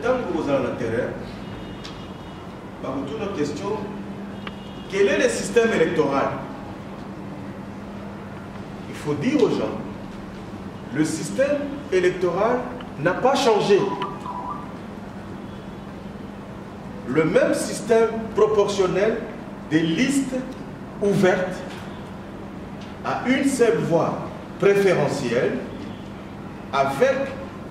tant que vous êtes dans le terrain, par toute notre question, quel est le système électoral? Il faut dire aux gens, le système électoral n'a pas changé. Le même système proportionnel des listes ouvertes à une seule voie préférentielle avec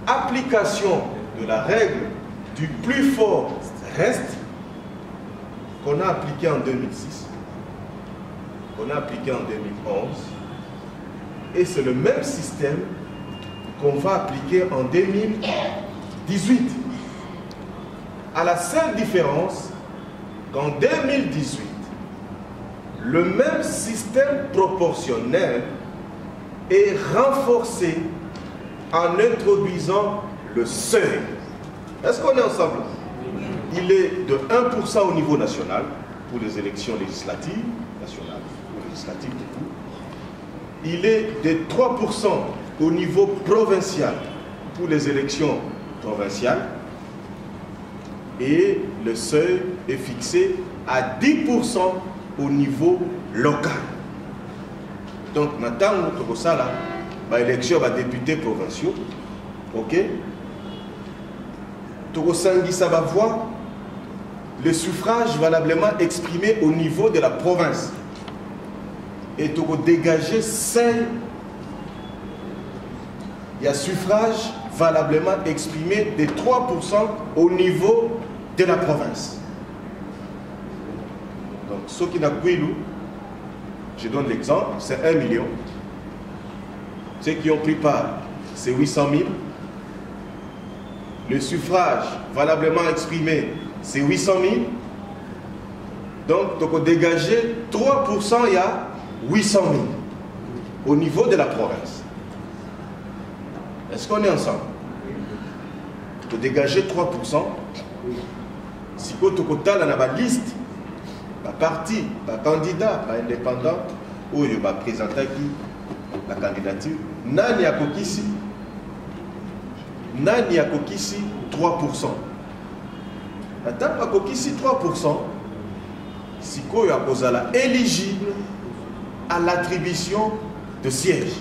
application de la règle du plus fort reste qu'on a appliqué en 2006, qu'on a appliqué en 2011, et c'est le même système qu'on va appliquer en 2018. À la seule différence qu'en 2018, le même système proportionnel est renforcé en introduisant le seuil. Est-ce qu'on est ensemble? Il est de 1% au niveau national pour les élections législatives nationales, ou législatives du coup. Il est de 3% au niveau provincial pour les élections provinciales. Et le seuil est fixé à 10% au niveau local. Donc maintenant, nous avons l'élection des députés provinciaux. Ok? Ça va voir le suffrage valablement exprimé au niveau de la province. Et tu vas dégager 5. Il y a suffrage valablement exprimé de 3% au niveau de la province. Donc, ceux qui n'ont pas eu, je donne l'exemple, c'est 1 million. Ceux qui ont pris part, c'est 800 000. Le suffrage valablement exprimé, c'est 800 000. Donc, tu peux dégager 3%, il y a 800 000 au niveau de la province. Est-ce qu'on est ensemble? Tu peux dégager 3%. Si tu as la liste, par parti, par candidat, par indépendant, ou il va présenter la candidature, Nani a Kokisi 3%. Attends, à Kokisi 3%, si tu es éligible à l'attribution de sièges.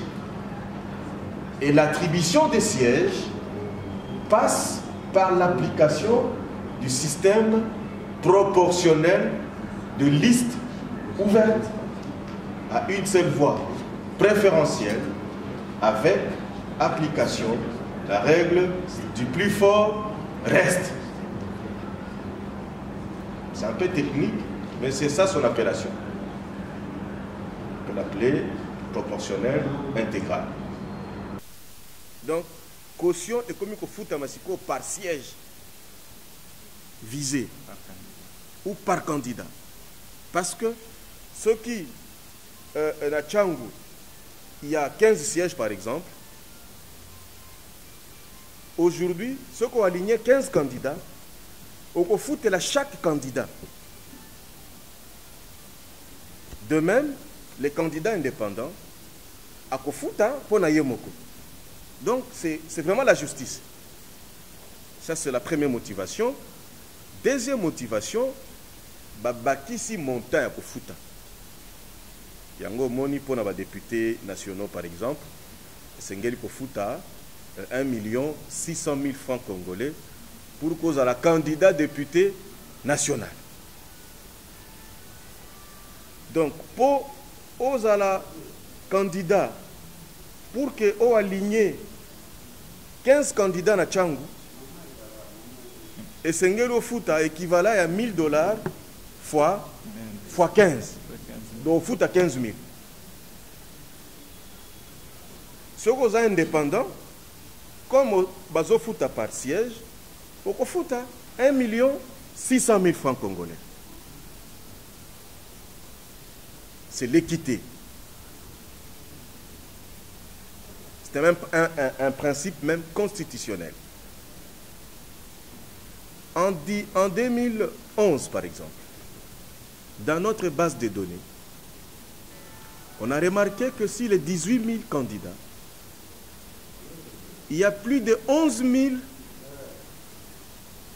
Et l'attribution des sièges passe par l'application du système proportionnel de liste ouverte à une seule voie préférentielle avec application de la règle du plus fort reste. C'est un peu technique, mais c'est ça son appellation. On peut l'appeler proportionnel intégral. Donc, caution est comme il faut foutre par siège visé ou par candidat. Parce que ceux qui, à Tchangou, il y a 15 sièges par exemple. Aujourd'hui, ceux qui ont aligné 15 candidats, on peut foutre à chaque candidat. De même, les candidats indépendants, à Kofuta pour Nayemoko. Donc, c'est vraiment la justice. Ça, c'est la première motivation. Deuxième motivation, Bakisi montant à Kofuta. Yango Moni pour les députés nationaux, par exemple, Sengeli Kofuta, 1 600 000 francs congolais pour cause à la candidat député national. Donc, pour la candidat, pour que on aligne 15 candidats na Tchangou, et Sengelo Futa équivalent à $1000 fois 15. Donc, Futa 15 000. Ceux qui sont indépendants, comme Bazo Futa par siège, on Futa 1 600 000 francs congolais. C'est l'équité. C'est même un principe même constitutionnel. En 2011, par exemple, dans notre base de données, on a remarqué que si les 18 000 candidats, il y a plus de 11 000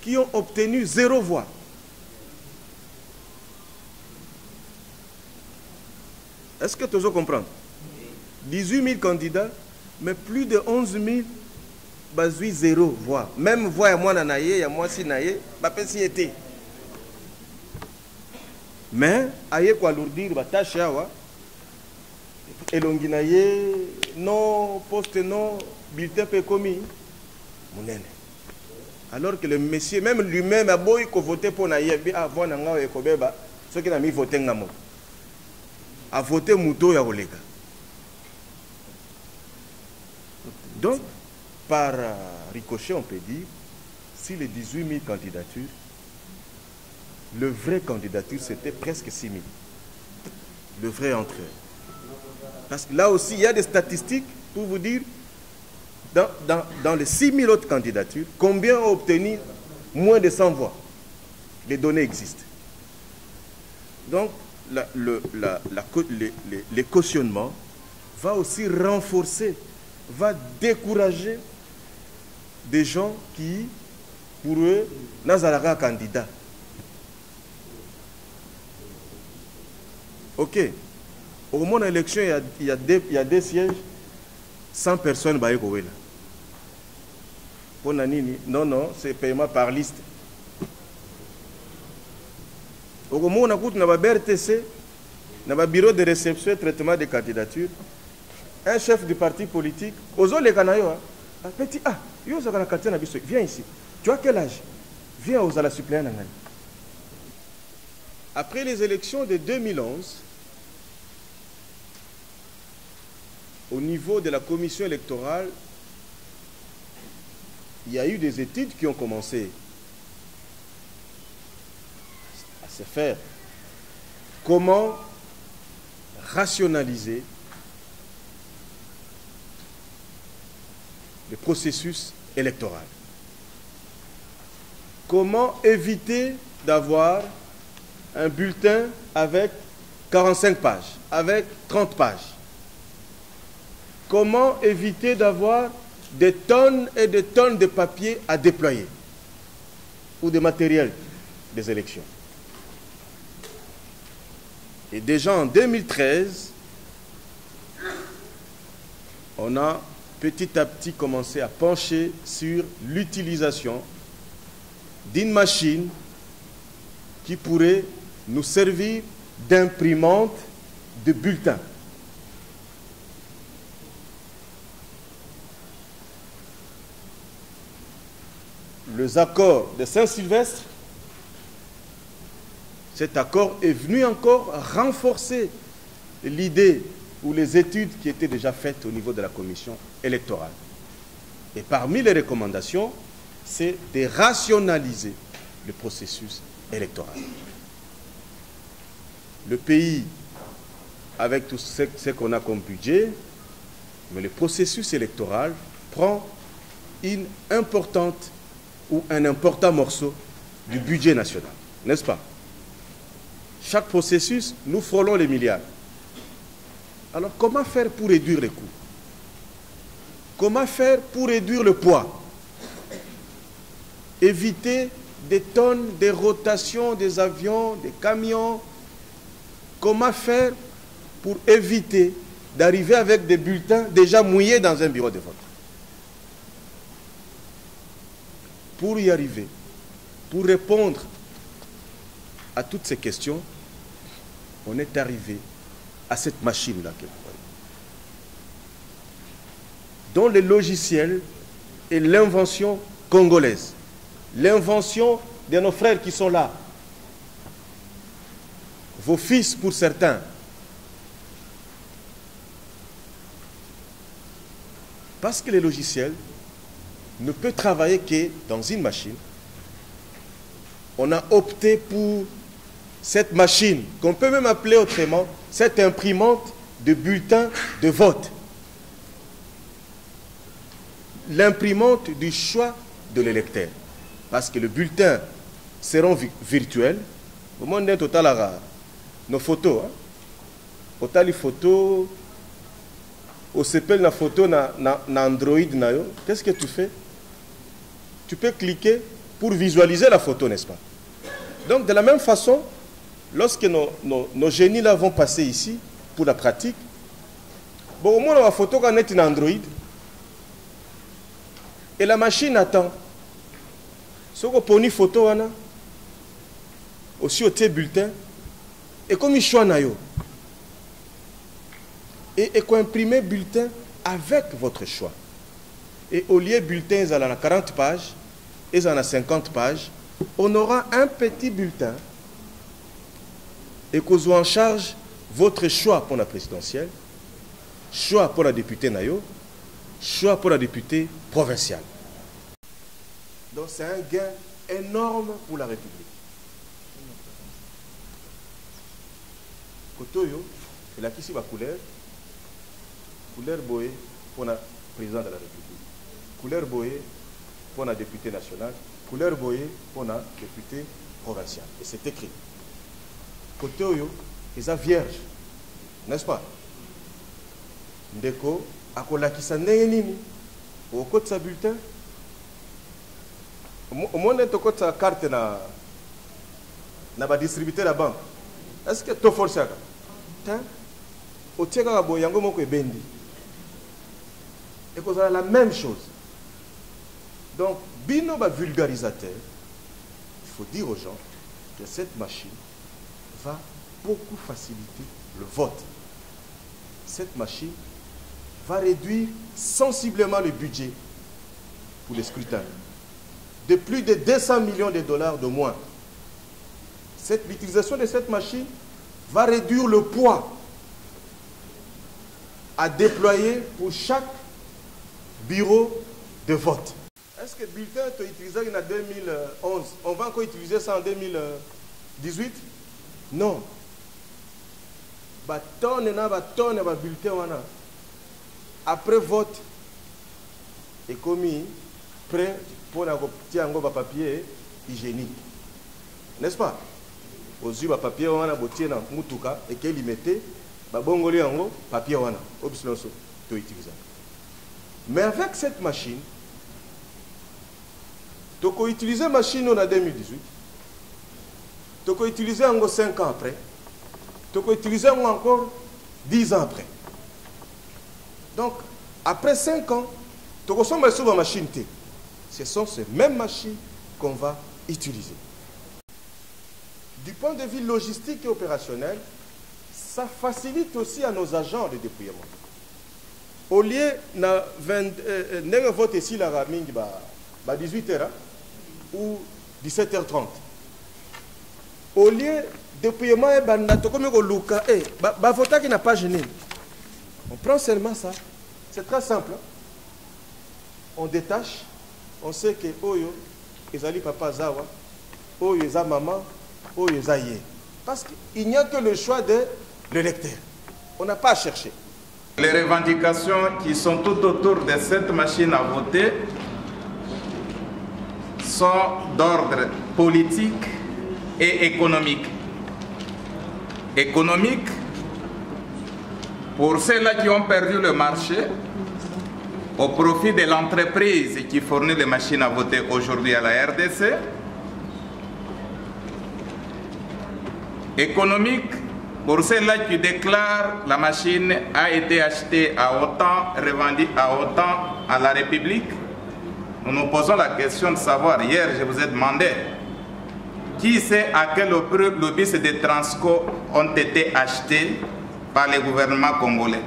qui ont obtenu 0 voix. Est-ce que tu veux comprendre? 18 000 candidats, mais plus de 11 000 bazui 0 voix. Même voix, il y a moi naïe, il y a moi si naïe, il si été. Mais, aïe quoi lourdir, tâche et l'onginaye, non, poste non, bulletin peut commis. Alors que le monsieur, même lui-même, a beau voter pour naïe, avant nanga et kobeba, ceux qui n'ont mis voter ngamo. A voté Mouto Yaolega. Donc, par ricochet, on peut dire, si les 18 000 candidatures, le vrai candidature, c'était presque 6 000. Le vrai entrée. Parce que là aussi, il y a des statistiques pour vous dire, dans les 6 000 autres candidatures, combien ont obtenu moins de 100 voix. Les données existent. Donc, les cautionnements va aussi renforcer, va décourager des gens qui, pour eux, n'ont candidat. Ok. Au moment de l'élection, il y a des sièges, 100 personnes. Pour Nanini, non, c'est paiement par liste. Au moment où on a un BRTC, un bureau de réception et traitement des candidatures, un chef du parti politique, les Canaïos, petit, viens ici. Tu as quel âge? Viens aux la suppléants. Après les élections de 2011, au niveau de la commission électorale, il y a eu des études qui ont commencé à se faire. Comment rationaliser le processus électoral? Comment éviter d'avoir un bulletin avec 45 pages, avec 30 pages? Comment éviter d'avoir des tonnes et des tonnes de papier à déployer ou de matériel des élections? Et déjà en 2013, on a petit à petit commencé à pencher sur l'utilisation d'une machine qui pourrait nous servir d'imprimante de bulletins. Les accords de Saint-Sylvestre, cet accord est venu encore renforcer l'idée ou les études qui étaient déjà faites au niveau de la commission électorale. Et parmi les recommandations, c'est de rationaliser le processus électoral. Le pays, avec tout ce qu'on a comme budget, mais le processus électoral prend une importante ou un important morceau du budget national, n'est-ce pas? Chaque processus, nous frôlons les milliards. Alors, comment faire pour réduire les coûts? Comment faire pour réduire le poids? Éviter des tonnes, des rotations, des avions, des camions. Comment faire pour éviter d'arriver avec des bulletins déjà mouillés dans un bureau de vote? Pour y arriver, pour répondre à toutes ces questions, on est arrivé à cette machine-là que vous voyez, dont le logiciel est l'invention congolaise, l'invention de nos frères qui sont là, vos fils pour certains. Parce que le logiciel ne peut travailler que dans une machine. On a opté pour cette machine, qu'on peut même appeler autrement, cette imprimante de bulletins de vote. L'imprimante du choix de l'électeur. Parce que les bulletins seront virtuels. Au monde total, nos photos. Autant les photos, au s'appelle la photo na Android. Qu'est-ce que tu fais? Tu peux cliquer pour visualiser la photo, n'est-ce pas? Donc, de la même façon, lorsque nos génies là vont passer ici pour la pratique, bon, au moins, la photo qu'on est une Android, et la machine attend. Ce qu'on peut une photo, aussi au bulletin, et comme il choisit, et qu'on imprime bulletin avec votre choix. Et au lieu de bulletin, ils ont 40 pages, ils ont 50 pages, on aura un petit bulletin et qu'on soit en charge votre choix pour la présidentielle, choix pour la députée Nayo, choix pour la députée provinciale. Donc c'est un gain énorme pour la République. Kotoyo, il a ici la couleur boye pour le président de la République, couleur boye pour la députée nationale, couleur boye pour la députée provinciale. Et c'est écrit. Kotoyo, ils sont vierges, n'est-ce pas? Ndeko, akolakisa nini au côté de sa bulletin. Au moins, on a une carte na distributeur de la banque. Est-ce que tu forces ça? Au tchèque, il y a un bendi. Et qu'on a la même chose. Donc, bino ba vulgarisateur, il faut dire aux gens que cette machine va beaucoup faciliter le vote. Cette machine va réduire sensiblement le budget pour les scrutins de plus de 200 millions de dollars de moins. L'utilisation de cette machine va réduire le poids à déployer pour chaque bureau de vote. Est-ce que le bulletin est utilisé en 2011? On va encore utiliser ça en 2018? Non. Après vote, est commis prêt pour un papier hygiénique. N'est-ce pas? Aux yeux, papier on a botié dans mutuka et qu'il mettait, babongoli ango papier on a obsolescence to utiliser. Mais avec cette machine, tu peux utiliser la machine en 2018, tu peux utiliser encore 5 ans après, tu peux utiliser encore 10 ans après. Donc, après 5 ans, tu consommes sur la machine T. Ce sont ces mêmes machines qu'on va utiliser. Du point de vue logistique et opérationnel, ça facilite aussi à nos agents de déploiement. Au lieu de voter ici la 18h ou 17h30, au lieu de déploiement, voter qui n'a pas gêné. On prend seulement ça. C'est très simple. On détache. On sait que Oyo, Ezali Papa Zawa, Oyo Eza Maman, Oyo Eza Ye. Parce qu'il n'y a que le choix de l'électeur. On n'a pas à chercher. Les revendications qui sont tout autour de cette machine à voter sont d'ordre politique et économique. Économique, pour ceux-là qui ont perdu le marché, au profit de l'entreprise qui fournit les machines à voter aujourd'hui à la RDC. Économique, pour ceux-là qui déclarent la machine a été achetée à autant, revendue à autant à la République. Nous nous posons la question de savoir, hier je vous ai demandé, qui sait à quel lobbyistes de Transco ont été achetés par le gouvernement congolais.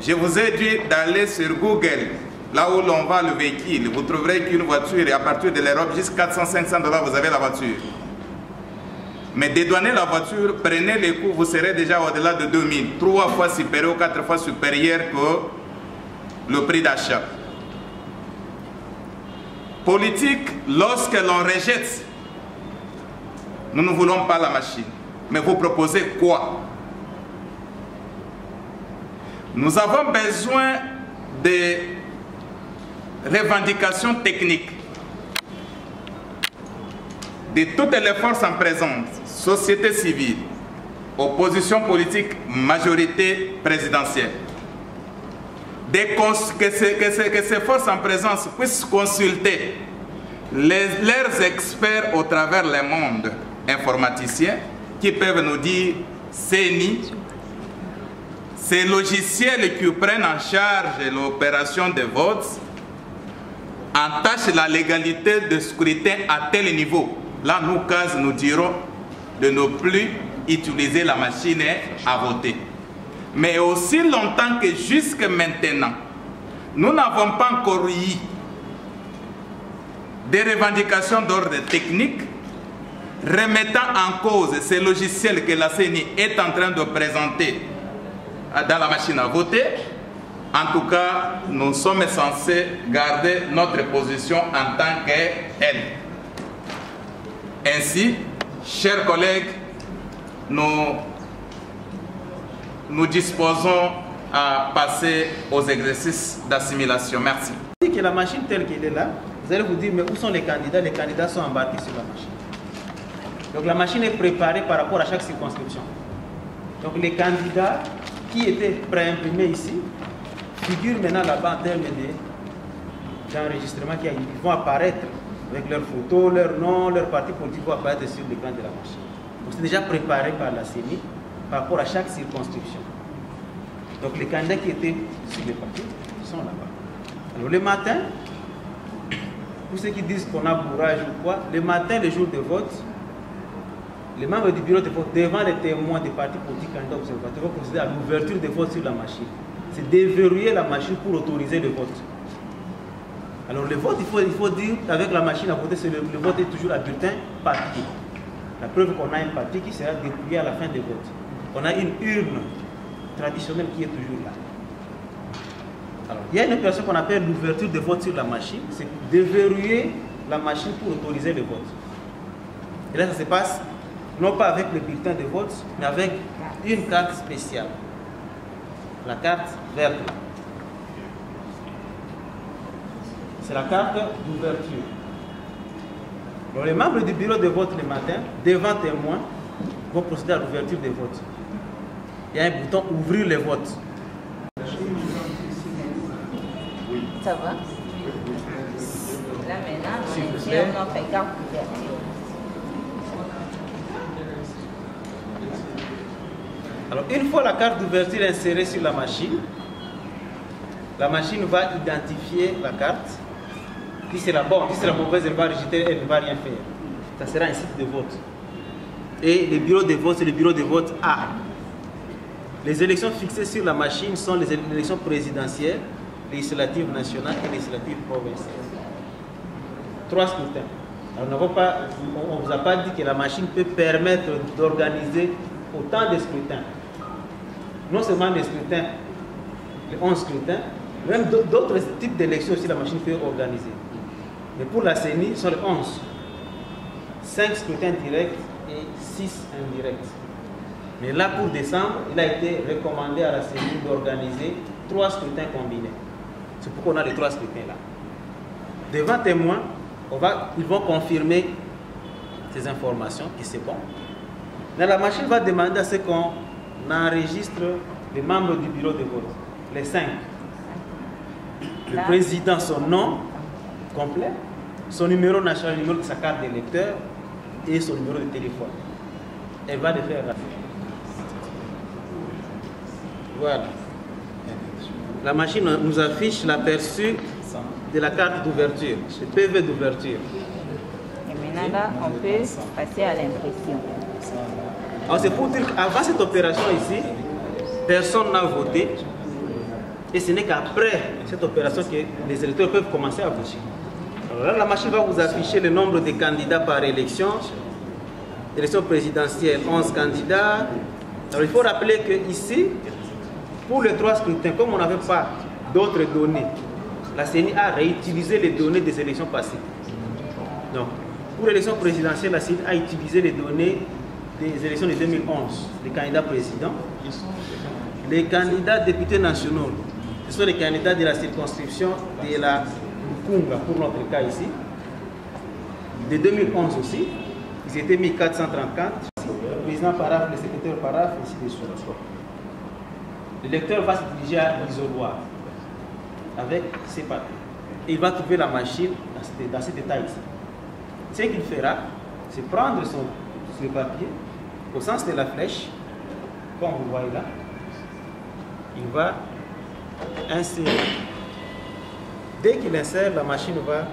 Je vous ai dit d'aller sur Google, là où l'on vend le véhicule. Vous trouverez qu'une voiture, et à partir de l'Europe, jusqu'à 400-500 $, vous avez la voiture. Mais dédouaner la voiture, prenez les coûts, vous serez déjà au-delà de 2000, 3 fois supérieur, 4 fois supérieur que le prix d'achat. Politique, lorsque l'on rejette, nous ne voulons pas la machine. Mais vous proposez quoi? Nous avons besoin de revendications techniques de toutes les forces en présence, société civile, opposition politique, majorité présidentielle, que ces forces en présence puissent consulter leurs experts au travers les mondes informaticiens qui peuvent nous dire CENI, ces logiciels qui prennent en charge l'opération de vote entachent la légalité de scrutin à tel niveau. Là, nous dirons de ne plus utiliser la machine à voter. Mais aussi longtemps que jusque maintenant, nous n'avons pas encore eu des revendications d'ordre technique remettant en cause ces logiciels que la CENI est en train de présenter dans la machine à voter. En tout cas, nous sommes censés garder notre position en tant qu'elle. Ainsi, chers collègues, nous disposons à passer aux exercices d'assimilation. Merci. Que la machine telle qu'elle est là, vous allez vous dire, mais où sont les candidats? Les candidats sont embarqués sur la machine. Donc la machine est préparée par rapport à chaque circonscription. Donc les candidats qui étaient préimprimés ici figurent maintenant là-bas en termes d'enregistrement qui vont apparaître avec leurs photos, leur nom, leur parti politique vont apparaître sur l'écran de la machine. Donc c'est déjà préparé par la CENI par rapport à chaque circonscription. Donc les candidats qui étaient sur les papiers sont là-bas. Alors le matin, pour ceux qui disent qu'on a bourrage ou quoi, le matin, le jour de vote, les membres du bureau de vote, devant les témoins des partis politiques candidats observateurs, vont procéder à l'ouverture de vote sur la machine. C'est déverrouiller la machine pour autoriser le vote. Alors le vote, il faut dire qu'avec la machine à voter, le vote est toujours à bulletin papier. La preuve qu'on a un papier qui sera dépouillé à la fin du vote. On a une urne traditionnelle qui est toujours là. Alors, il y a une opération qu'on appelle l'ouverture de vote sur la machine. C'est déverrouiller la machine pour autoriser le vote. Et là, ça se passe non pas avec le bulletin de vote, mais avec une carte spéciale. La carte verte. C'est la carte d'ouverture. Donc, les membres du bureau de vote le matin, devant témoins, vont procéder à l'ouverture des votes. Il y a un bouton ouvrir les votes. Ça va? Là maintenant, on fait carte d'ouverture. Alors, une fois la carte d'ouverture insérée sur la machine va identifier la carte. Si c'est la bonne, si c'est la mauvaise, elle va rejeter, elle ne va rien faire. Ça sera un site de vote. Et le bureau de vote, c'est le bureau de vote A. Les élections fixées sur la machine sont les élections présidentielles, législatives nationales et législatives provinciales. 3 scrutins. Alors, on ne vous a pas dit que la machine peut permettre d'organiser autant de scrutins. Non seulement les scrutins, les 11 scrutins, même d'autres types d'élections aussi la machine peut organiser. Mais pour la CENI, ce sont les 11. 5 scrutins directs et 6 indirects. Mais là, pour décembre, il a été recommandé à la CENI d'organiser 3 scrutins combinés. C'est pourquoi on a les 3 scrutins là. Devant témoins, ils vont confirmer ces informations, que c'est bon. Mais la machine va demander à ce qu'on enregistre les membres du bureau de vote, les 5. Le président, son nom complet, son numéro national, le numéro de sa carte d'électeur et son numéro de téléphone. Elle va le faire rapidement. Voilà. La machine nous affiche l'aperçu de la carte d'ouverture, le PV d'ouverture. Et maintenant là, on peut passer à l'impression. Alors c'est pour dire qu'avant cette opération ici, personne n'a voté. Et ce n'est qu'après cette opération que les électeurs peuvent commencer à voter. Alors là, la machine va vous afficher le nombre de candidats par élection. Élection présidentielle, 11 candidats. Alors il faut rappeler que ici, pour les 3 scrutins, comme on n'avait pas d'autres données, la CENI a réutilisé les données des élections passées. Donc, pour l'élection présidentielle, la CENI a utilisé les données des élections de 2011, les candidats présidents. Les candidats députés nationaux, ce sont les candidats de la circonscription de la Mukunga, pour notre cas ici. De 2011 aussi, ils étaient 1434. Le président paraphe, le secrétaire paraphe, ainsi de suite. L'électeur va se diriger à l'isoloir. avec ses papiers. Et il va trouver la machine dans cet état-ci. Ce qu'il fera, c'est prendre le papier au sens de la flèche, comme vous voyez là. Il va insérer. Dès qu'il insère, la machine va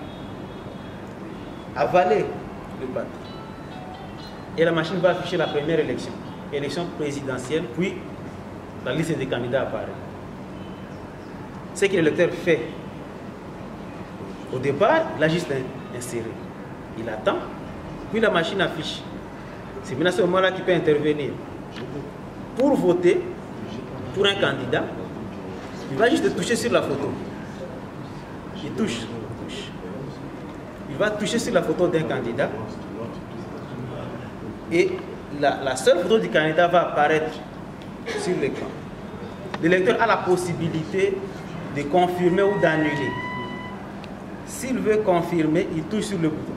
avaler le papier. Et la machine va afficher la première élection, élection présidentielle, puis la liste des candidats apparaît. Ce que l'électeur fait, au départ, il a juste inséré. Il attend, puis la machine affiche. C'est maintenant ce moment-là qu'il peut intervenir. Pour voter pour un candidat, il va juste toucher sur la photo. Il touche. Il va toucher sur la photo d'un candidat. Et la seule photo du candidat va apparaître sur l'écran. L'électeur a la possibilité de confirmer ou d'annuler. S'il veut confirmer, il touche sur le bouton.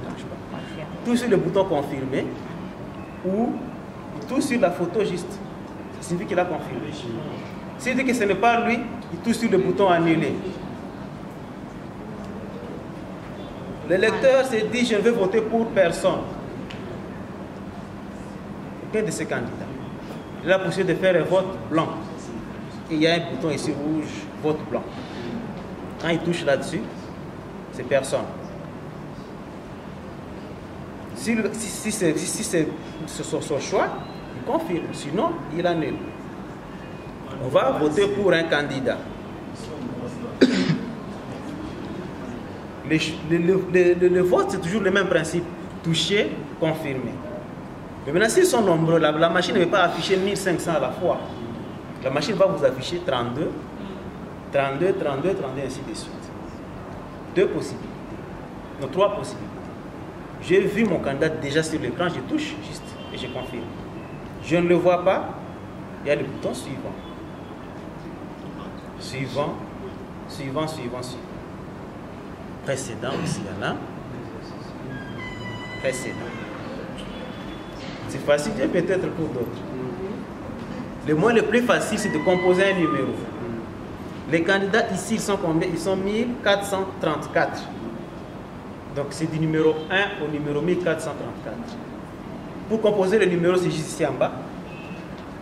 Il touche sur le bouton confirmer ou il touche sur la photo juste. Ça signifie qu'il a confirmé. S'il dit que ce n'est pas lui, il touche sur le bouton annuler. L'électeur se dit je ne veux voter pour personne. Aucun de ces candidats. Il a la possibilité de faire un vote blanc. Et il y a un bouton ici rouge, vote blanc. Quand il touche là-dessus, c'est personne. Si c'est son choix, il confirme. Sinon, il annule. On va voter pour un candidat. Le vote, c'est toujours le même principe. Toucher, confirmer. Mais maintenant, s'ils sont nombreux, la machine ne va pas afficher 1500 à la fois. La machine va vous afficher 32, 32, 32, 32, ainsi de suite. Deux possibilités. Non, trois possibilités. J'ai vu mon candidat déjà sur l'écran, je touche juste et je confirme. Je ne le vois pas, il y a le bouton suivant. Suivant, suivant, suivant, suivant. Précédent aussi, il y en a. Précédent. C'est facile, peut-être pour d'autres. Le moyen le plus facile, c'est de composer un numéro. Les candidats ici, ils sont combien? Ils sont 1434. Donc c'est du numéro 1 au numéro 1434. Pour composer le numéro, c'est juste ici en bas.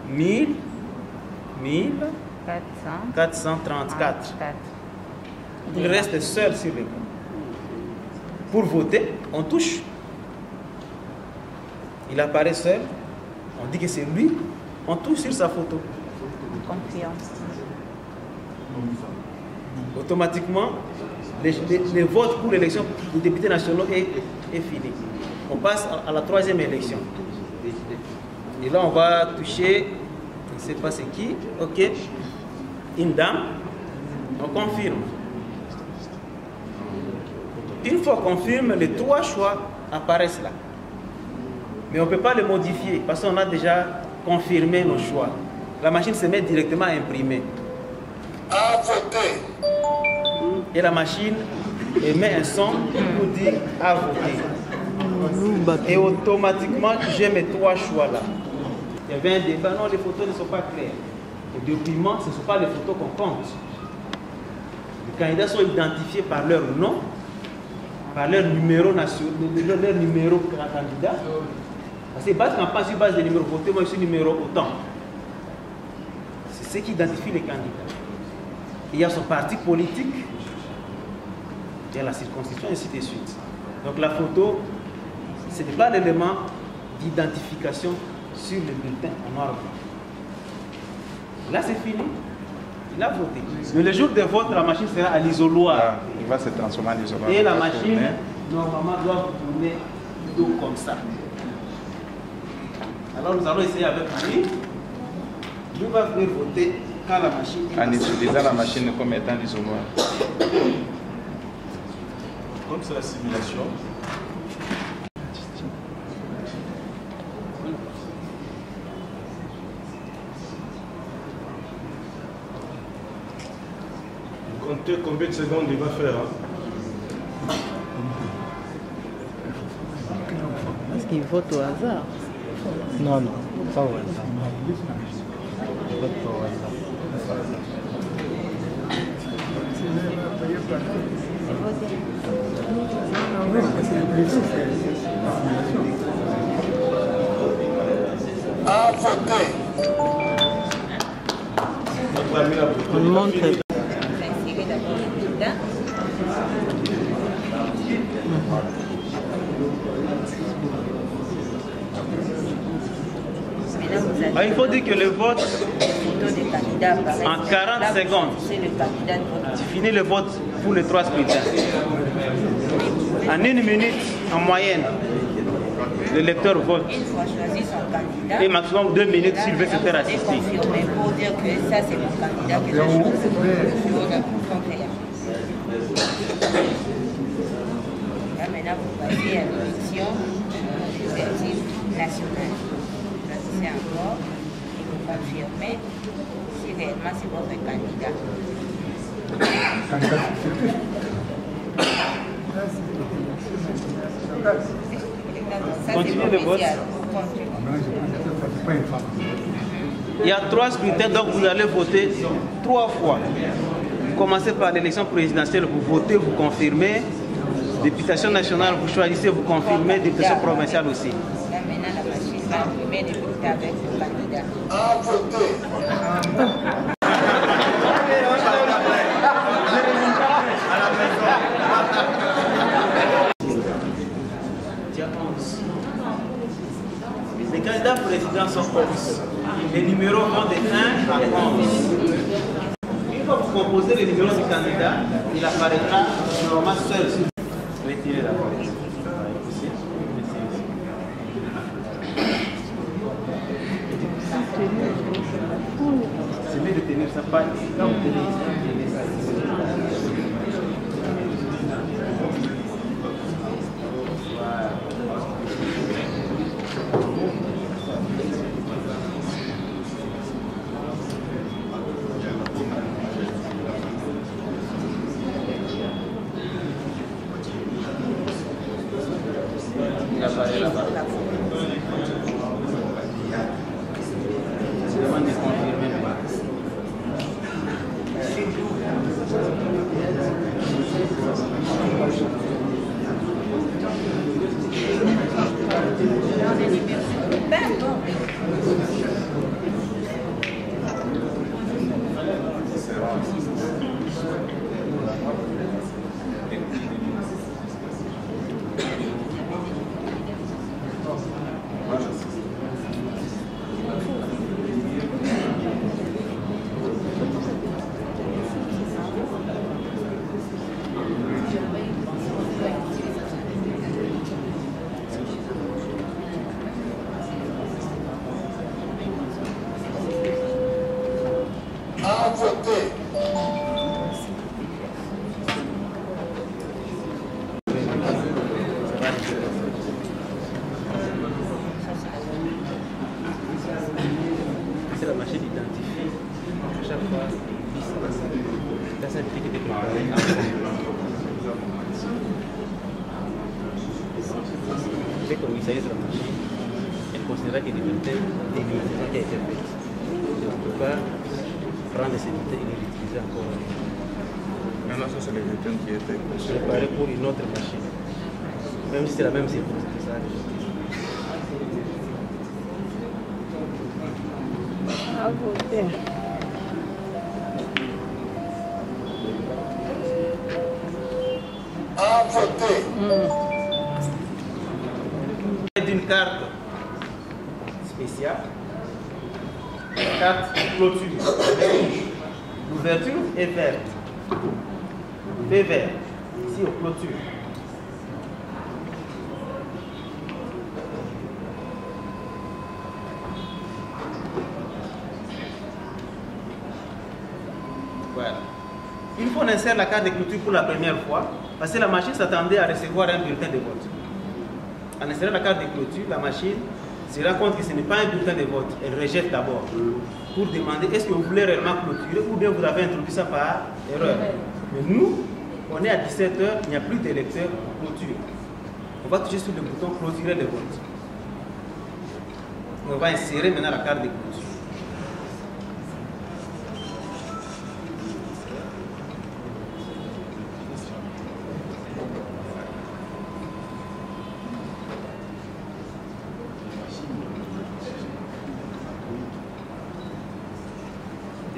1434. Il reste seul sur l'écran. Pour voter, on touche. Il apparaît seul. On dit que c'est lui. On touche sur sa photo. Confiance. Automatiquement, le vote pour l'élection des députés nationaux est fini. On passe à la troisième élection. Et là, on va toucher, je ne sais pas c'est qui, ok, une dame. On confirme. Une fois qu'on confirme, les trois choix apparaissent là. Mais on ne peut pas les modifier parce qu'on a déjà confirmé nos choix. La machine se met directement à imprimer. À voter. Et la machine émet un son pour dire à voter. Et automatiquement, j'ai mes trois choix là. Il y avait un débat, non, les photos ne sont pas claires. Les documents, ce ne sont pas les photos qu'on compte. Les candidats sont identifiés par leur nom, par leur numéro national, leur numéro candidat. Parce que base campagne sur base des numéros votés, moi je suis numéro autant. C'est ce qui identifie les candidats. Il y a son parti politique, il y a la circonscription, et ainsi de suite. Donc la photo, ce n'est pas l'élément d'identification sur le bulletin en noir. Là c'est fini, il a voté. Mais le jour de vote, la machine sera à l'isoloir. Il va se transformer en isoloir. Et la machine, normalement, doit tourner plutôt comme ça. Alors nous allons essayer avec lui. Nous va venir voter quand la machine... En utilisant la machine comme étant l'isoloir. Comme c'est la simulation. Vous comptez combien de secondes il va faire, hein? Est-ce qu'il vote au hasard? Non, non, pas au hasard. Vote au hasard. À voter. On montre. Insérez d'abord le bulletin. Maintenant, vous avez Il faut dire que le vote, photo des candidats apparaît. en 40 Là, vous secondes, choisissez le candidat de votre tu finis le vote pour les 3 scrutins. En 1 minute, en moyenne, le lecteur vote. Une fois choisi son candidat, Et maximum 2 minutes s'il veut se faire vous assister. confirmer pour dire que ça c'est mon candidat que j'ai choisi. Là maintenant vous passez à l'élection législative nationale. Vous choisissez encore et vous confirmez si réellement c'est votre candidat. Ça, Continuez c'est le vote. spécial. Continuez. Il y a 3 scrutins, donc vous allez voter 3 fois. Vous commencez par l'élection présidentielle, vous votez, vous confirmez. Députation nationale, vous choisissez, vous confirmez. Députation provinciale aussi. Là maintenant la machine va imprimer des bulletins avec le candidat. À voter. Les candidats présidents sont 11. Les numéros vont de 1 à 11. Une fois que vous composez le numéro du candidat, il apparaîtra normalement seul. Retirez la voix. C'est mieux de tenir ça pas. Là, vous tenez ça. Il apparaît là-bas. Je demande de confirmer. À voter. C'est la machine identifiée. À chaque fois, la syndicat est préparée. Dès qu'on essaye sur la machine, elle considérera qu'il y a des bulletins définitivement qui a été fait. Et on ne peut pas prendre ces bulletins et les utiliser encore. Maintenant, ça, c'est les bulletins qui étaient Préparés pour une autre machine. Même si c'est la même séquence que ça. À voter. À voter. D'une carte spéciale, carte clôture. L'ouverture est verte. Fait vert. Ici aux clôtures. Voilà. Une fois on insère la carte de clôture pour la première fois, parce que la machine s'attendait à recevoir un bulletin de vote. En insérant la carte de clôture, la machine se rend compte que ce n'est pas un bulletin de vote. Elle rejette d'abord pour demander est-ce que vous voulez réellement clôturer ou bien vous avez introduit ça par erreur. Mais nous, on est à 17h, il n'y a plus d'électeurs pour clôturer. On va toucher sur le bouton clôturer le vote. Et on va insérer maintenant la carte de clôture.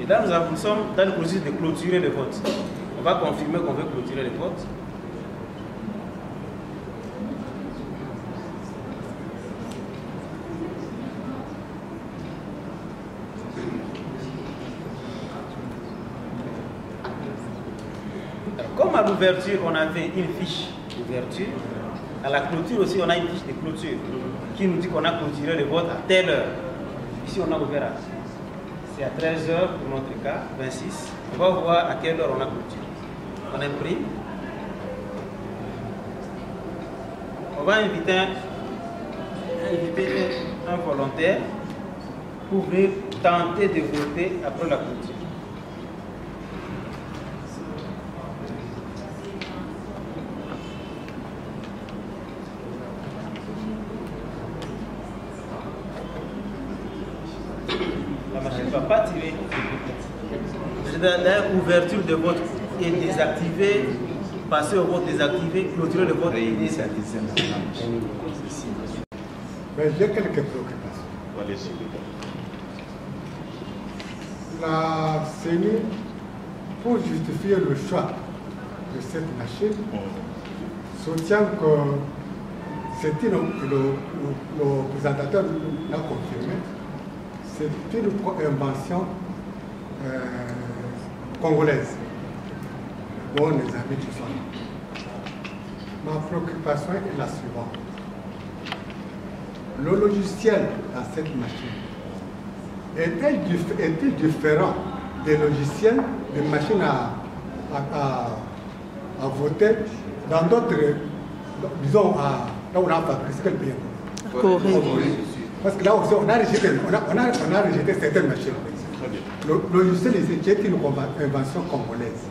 Et là, nous sommes dans le processus de clôturer les votes. On va confirmer qu'on veut clôturer les votes. Alors, comme à l'ouverture, on avait une fiche d'ouverture, à la clôture aussi, on a une fiche de clôture qui nous dit qu'on a clôturé les votes à telle heure. Ici, on a ouvert à... C'est à 13h pour notre cas, 26. On va voir à quelle heure on a clôturé. On imprime. On va inviter un volontaire pour venir tenter de voter après la clôture. La machine ne va pas tirer. L'ouverture de vote est désactivée, passer au vote désactivé, clôturer le vote et désactiver. Mais j'ai quelques préoccupations. La CENI, pour justifier le choix de cette machine, soutient que c'était le présentateur l'a confirmé. C'est une invention congolaise, dont les amis qui sont là. Ma préoccupation est la suivante. Le logiciel dans cette machine est-il différent des logiciels, des machines à voter dans d'autres, disons, là où on a fabriqué quel pays? Corée. Parce que là aussi, on a rejeté certaines machines. Le logiciel qui est une invention congolaise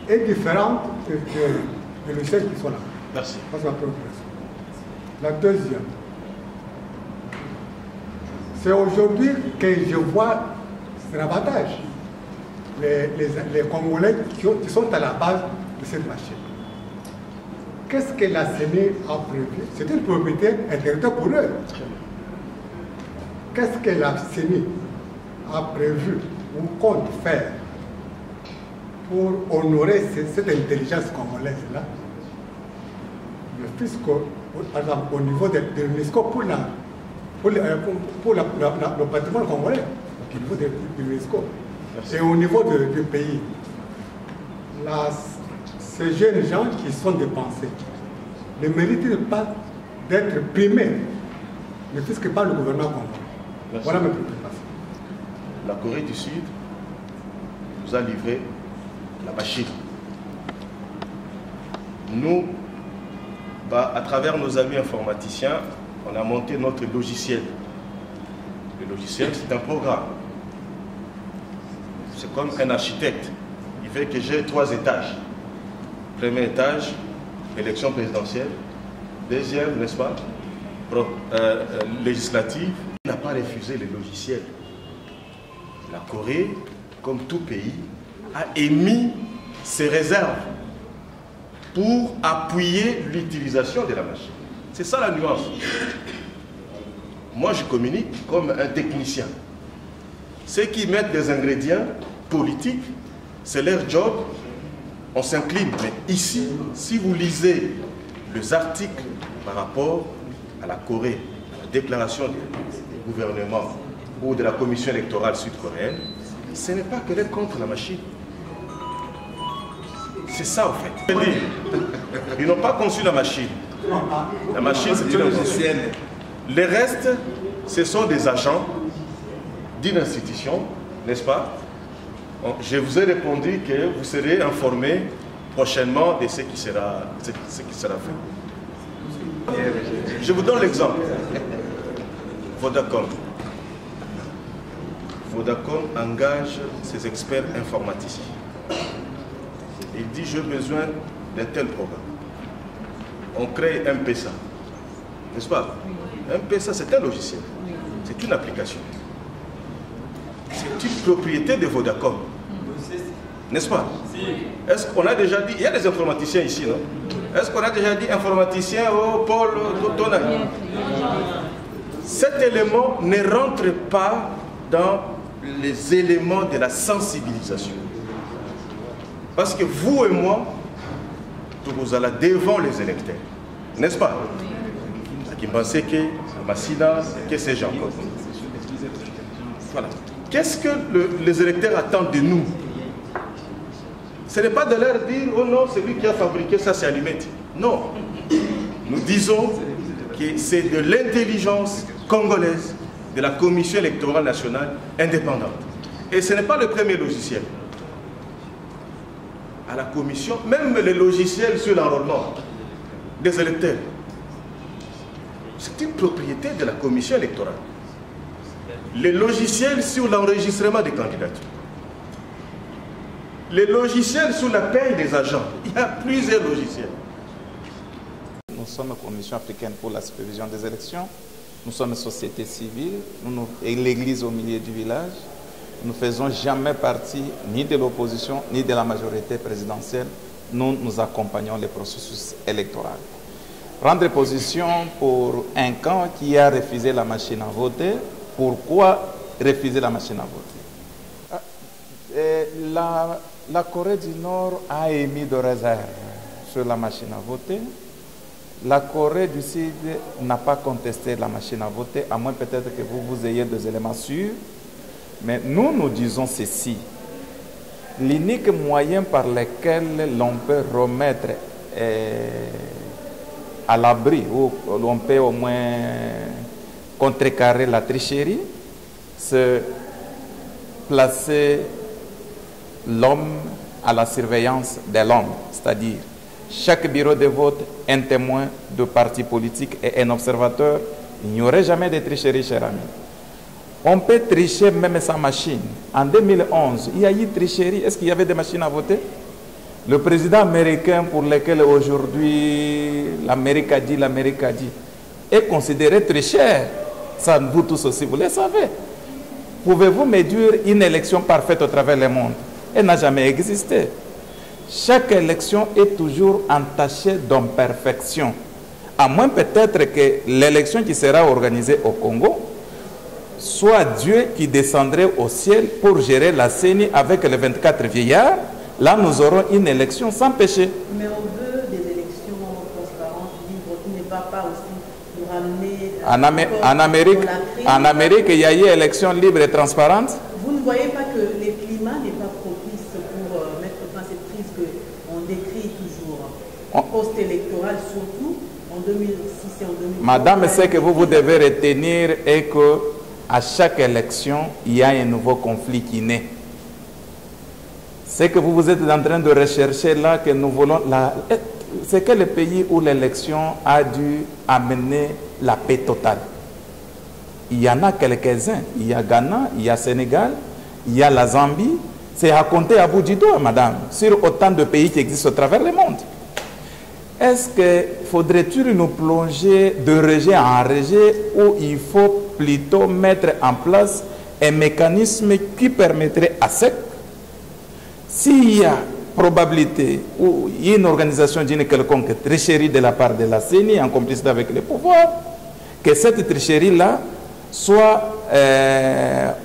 est différente des logiciels qui sont là. Merci. C'est ma préoccupation. La deuxième, c'est aujourd'hui que je vois un avantage. Les Congolais qui sont à la base de cette machine. Qu'est-ce que la CENI a prévu? C'est une propriété intellectuelle pour eux. Qu'est-ce que la CENI a prévu ou compte faire pour honorer cette intelligence congolaise-là? Le fisc, par exemple, au niveau de l'UNESCO pour le patrimoine congolais, au niveau de l'UNESCO, et au niveau du pays. Ces jeunes gens qui sont dépensés ne méritent pas d'être primés, ne fût-ce que par le gouvernement congolais. Merci. Voilà mes préoccupations. La Corée du Sud nous a livré la machine. Nous, à travers nos amis informaticiens, on a monté notre logiciel. Le logiciel, c'est un programme. C'est comme un architecte. Il fait que j'ai 3 étages. Premier étage, élection présidentielle. Deuxième, n'est-ce pas, législative. Il n'a pas refusé les logiciels. La Corée, comme tout pays, a émis ses réserves pour appuyer l'utilisation de la machine. C'est ça la nuance. Moi, je communique comme un technicien. Ceux qui mettent des ingrédients politiques, c'est leur job, on s'incline. Mais ici, si vous lisez les articles par rapport à la Corée, à la déclaration du gouvernement ou de la commission électorale sud-coréenne, ce n'est pas qu'elle est contre la machine. C'est ça, en fait. Ils n'ont pas conçu la machine. La machine, c'est une logiciel. Les restes, ce sont des agents d'une institution, n'est-ce pas? Je vous ai répondu que vous serez informés prochainement de ce qui sera fait. Je vous donne l'exemple. Vodacom. Vodacom engage ses experts informaticiens. Il dit, j'ai besoin d'un tel programme. On crée un PESA. N'est-ce pas? Un PESA, c'est un logiciel. C'est une application. C'est une propriété de Vodacom. N'est-ce pas? Est-ce qu'on a déjà dit, il y a des informaticiens ici, non? Est-ce qu'on a déjà dit informaticien au Paul Tonani? Cet élément ne rentre pas dans les éléments de la sensibilisation. Parce que vous et moi, nous allons devant les électeurs, n'est-ce pas? Qui pensaient que Massina, que sais-je encore. Voilà. Qu'est-ce que les électeurs attendent de nous? Ce n'est pas de leur dire, oh non, c'est lui qui a fabriqué ça, c'est Alimete. Non. Nous disons que c'est de l'intelligence congolaise de la Commission électorale nationale indépendante. Et ce n'est pas le premier logiciel. À la Commission, même les logiciels sur l'enrôlement des électeurs, c'est une propriété de la Commission électorale. Les logiciels sur l'enregistrement des candidatures. Les logiciels sur la paie des agents. Il y a plusieurs logiciels. Nous sommes la Commission africaine pour la supervision des élections. Nous sommes une société civile et l'Église au milieu du village. Nous ne faisons jamais partie ni de l'opposition ni de la majorité présidentielle. Nous accompagnons les processus électoraux. Prendre position pour un camp qui a refusé la machine à voter. Pourquoi refuser la machine à voter? La Corée du Nord a émis de réserves sur la machine à voter. La Corée du Sud n'a pas contesté la machine à voter, à moins peut-être que vous ayez des éléments sûrs. Mais nous disons ceci. L'unique moyen par lequel l'on peut remettre à l'abri, ou l'on peut au moins contrecarrer la tricherie, c'est placer l'homme à la surveillance de l'homme, c'est-à-dire chaque bureau de vote, un témoin de parti politique et un observateur. Il n'y aurait jamais de tricherie, cher ami. On peut tricher même sans machine. En 2011, il y a eu tricherie. Est-ce qu'il y avait des machines à voter? Le président américain, pour lequel aujourd'hui l'Amérique a dit, est considéré tricheur. Ça, vous tous aussi, vous le savez. Pouvez-vous me dire une élection parfaite au travers du monde? Elle n'a jamais existé. Chaque élection est toujours entachée d'imperfection. À moins peut-être que l'élection qui sera organisée au Congo soit Dieu qui descendrait au ciel pour gérer la CENI avec les 24 vieillards. Là, nous aurons une élection sans péché. Mais on veut des élections transparentes, libres, qui ne va pas aussi nous ramener... En Amérique, il y a eu élection libre et transparente. Vous ne voyez pas que le climat n'est pas propice pour mettre fin à cette crise qu'on décrit toujours, post-électorale surtout, en 2006 et en 2008. Madame, ce que vous devez retenir est que à chaque élection, il y a un nouveau conflit qui naît. Ce que vous êtes en train de rechercher là, que nous voulons, c'est que le pays où l'élection a dû amener la paix totale. Il y en a quelques-uns. Il y a Ghana, il y a Sénégal, il y a la Zambie. C'est à compter à bout du doigt, madame, sur autant de pays qui existent au travers du monde. Est-ce que faudrait-il nous plonger de rejet en rejet ou il faut plutôt mettre en place un mécanisme qui permettrait à ce s'il y a probabilité ou il y a une organisation d'une quelconque tricherie de la part de la CENI en complicité avec les pouvoirs, que cette tricherie-là soit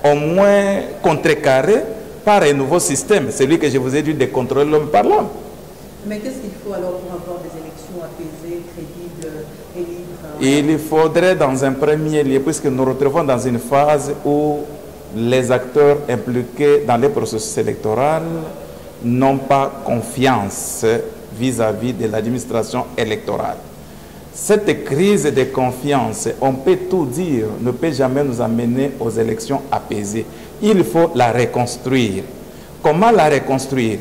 au moins contrecarrée par un nouveau système, celui que je vous ai dit de contrôler l'homme par l'homme. Mais qu'est-ce qu'il faut alors pour avoir des élections apaisées, crédibles et libres? Il faudrait dans un premier lieu, puisque nous nous retrouvons dans une phase où les acteurs impliqués dans les processus électoraux n'ont pas confiance vis-à-vis de l'administration électorale. Cette crise de confiance, on peut tout dire, ne peut jamais nous amener aux élections apaisées. Il faut la reconstruire. Comment la reconstruire?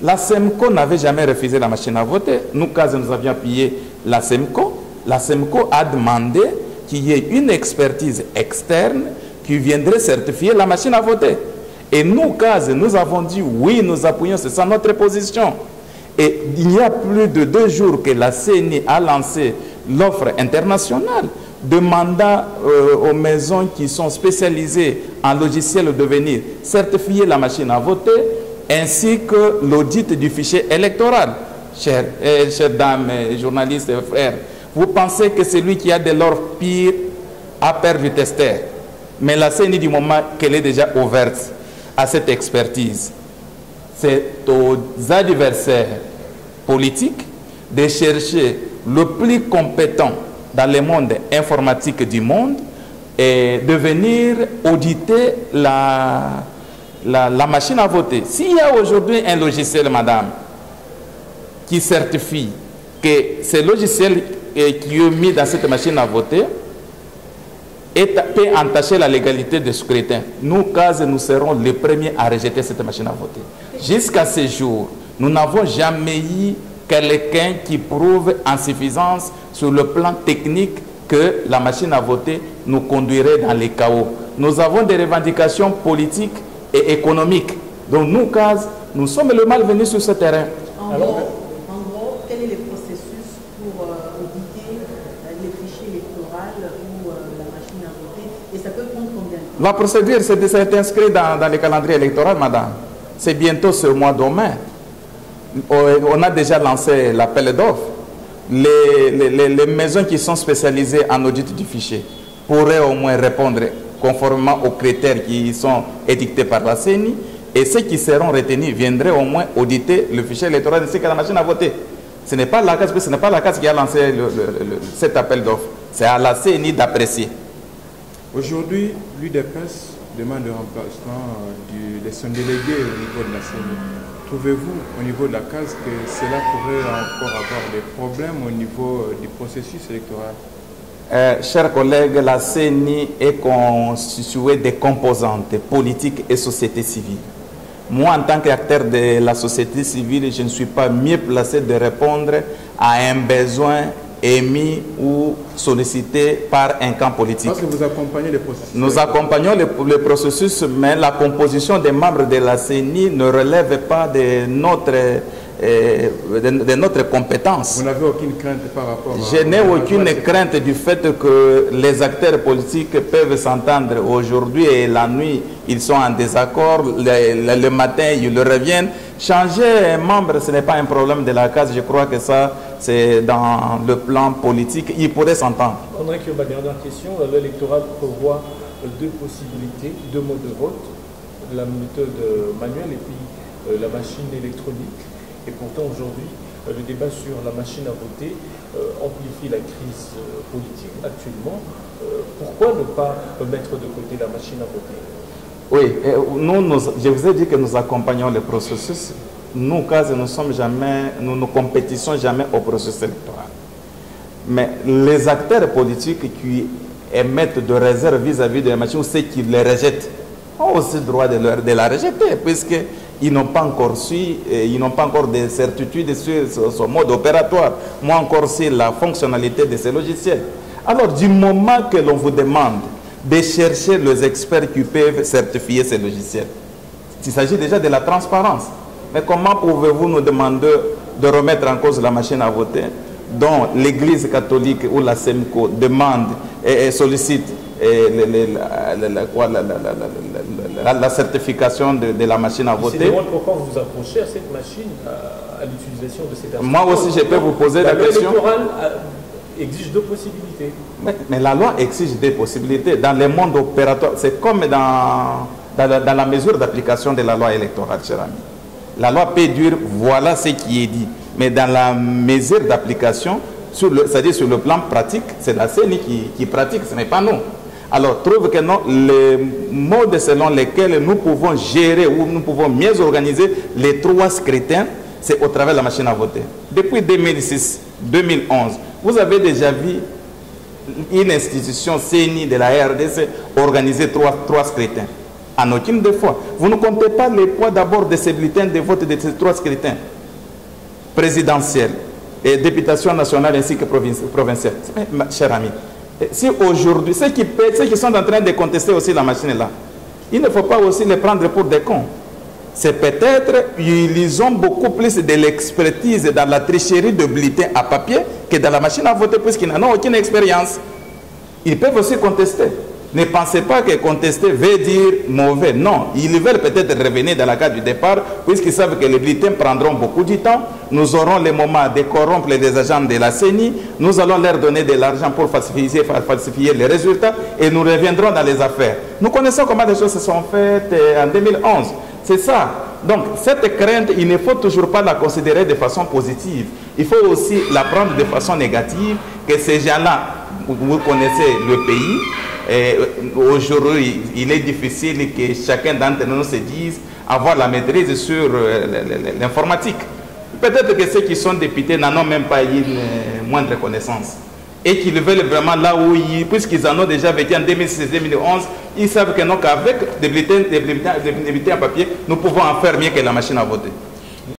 La SEMCO n'avait jamais refusé la machine à voter. Nous, quand nous avions appuyé la SEMCO a demandé qu'il y ait une expertise externe qui viendrait certifier la machine à voter. Et nous, quand nous avons dit oui, nous appuyons, c'est ça notre position. Et il y a plus de 2 jours que la CENI a lancé l'offre internationale demandant aux maisons qui sont spécialisées en logiciel de venir certifier la machine à voter, ainsi que l'audit du fichier électoral. Chères dames, journalistes et frères, vous pensez que celui qui a de l'or pire a perdu du testeur? Mais la CENI, du moment qu'elle est déjà ouverte à cette expertise, c'est aux adversaires politiques de chercher le plus compétent dans le monde informatique du monde et de venir auditer la machine à voter. S'il y a aujourd'hui un logiciel, madame, qui certifie que ce logiciel qui est mis dans cette machine à voter peut entacher la légalité du scrutin, nous serons les premiers à rejeter cette machine à voter. Jusqu'à ce jour, nous n'avons jamais eu quelqu'un qui prouve insuffisance sur le plan technique que la machine à voter nous conduirait dans les chaos. Nous avons des revendications politiques et économiques. Donc nous sommes le malvenu sur ce terrain. En gros, quel est le processus pour auditer les fichiers électoraux ou la machine à voter? Et ça peut prendre combien de temps? La procédure, c'est inscrit dans le calendrier électoral, madame. C'est bientôt ce mois de mai. On a déjà lancé l'appel d'offres. Les maisons qui sont spécialisées en audit du fichier pourraient au moins répondre conformément aux critères qui sont édictés par la CENI, et ceux qui seront retenus viendraient au moins auditer le fichier électoral ainsi que la machine à voter. Ce n'est pas la CAS, ce n'est pas la CAS qui a lancé cet appel d'offres. C'est à la CENI d'apprécier. Aujourd'hui, l'UDPS demande le remplacement de son délégué au niveau de la CENI. Trouvez-vous au niveau de la CAS que cela pourrait encore avoir des problèmes au niveau du processus électoral? Chers collègues, la CENI est constituée des composantes politiques et société civile. Moi, en tant qu'acteur de la société civile, je ne suis pas mieux placé de répondre à un besoin émis ou sollicité par un camp politique. Parce que vous accompagnez le processus. Nous accompagnons le processus, mais la composition des membres de la CENI ne relève pas de notre compétence. Vous n'avez aucune crainte par rapport à... Je n'ai aucune crainte du fait que les acteurs politiques peuvent s'entendre aujourd'hui et la nuit, ils sont en désaccord, le matin, ils reviennent. Changer un membre, ce n'est pas un problème de la case, je crois que ça, c'est dans le plan politique, ils pourraient s'entendre. André Kyoba, dernière question, l'électoral prévoit deux possibilités, deux modes de vote, la méthode manuelle et puis la machine électronique. Et pourtant, aujourd'hui, le débat sur la machine à voter amplifie la crise politique actuellement. Pourquoi ne pas mettre de côté la machine à voter? Oui, je vous ai dit que nous accompagnons le processus. Nous, nous ne compétissons jamais au processus électoral. Mais les acteurs politiques qui émettent de réserve vis-à-vis de la machine ou ceux qui les rejettent ont aussi le droit de la rejeter, puisqu'ils n'ont pas encore su, ils n'ont pas encore de certitude sur son mode opératoire, moins encore sur la fonctionnalité de ces logiciels. Alors, du moment que l'on vous demande de chercher les experts qui peuvent certifier ces logiciels, il s'agit déjà de la transparence. Mais comment pouvez-vous nous demander de remettre en cause la machine à voter dont l'Église catholique ou la SEMCO demande et sollicite la certification de la machine à voter? C'est pourquoi vous vous approchez à cette machine, à l'utilisation de cette Moi aussi, je peux vous poser la question. L'électoral exige deux possibilités. Mais la loi exige des possibilités. Dans le monde opératoire, c'est comme dans la mesure d'application de la loi électorale, cher ami. La loi peut dire, voilà ce qui est dit. Mais dans la mesure d'application, c'est-à-dire sur le plan pratique, c'est la CENI qui pratique, ce n'est pas nous. Alors, trouve que non, les modes selon lesquels nous pouvons gérer ou nous pouvons mieux organiser les trois scrutins, c'est au travers de la machine à voter. Depuis 2006, 2011, vous avez déjà vu une institution CENI de la RDC organiser trois scrutins. En aucune des fois. Vous ne comptez pas les poids d'abord de ces bulletins de vote de ces trois scrutins présidentiels et députation nationale ainsi que provinciale. Cher ami, si aujourd'hui, ceux qui sont en train de contester aussi la machine là, il ne faut pas aussi les prendre pour des cons. C'est peut-être ils ont beaucoup plus de l'expertise dans la tricherie de bulletins à papier que dans la machine à voter puisqu'ils n'en ont aucune expérience. Ils peuvent aussi contester. Ne pensez pas que contester veut dire mauvais. Non, ils veulent peut-être revenir dans la case du départ, puisqu'ils savent que les bulletins prendront beaucoup de temps. Nous aurons le moment de corrompre les agents de la CENI. Nous allons leur donner de l'argent pour falsifier les résultats et nous reviendrons dans les affaires. Nous connaissons comment les choses se sont faites en 2011. C'est ça. Donc, cette crainte, il ne faut toujours pas la considérer de façon positive. Il faut aussi la prendre de façon négative, que ces gens-là, vous connaissez le pays. Aujourd'hui, il est difficile que chacun d'entre nous se dise avoir la maîtrise sur l'informatique. Peut-être que ceux qui sont députés n'en ont même pas une moindre connaissance. Et qu'ils veulent vraiment là où puisqu'ils en ont déjà vécu en 2016-2011, ils savent que non, qu'avec des bulletins à papier, nous pouvons en faire mieux que la machine à voter.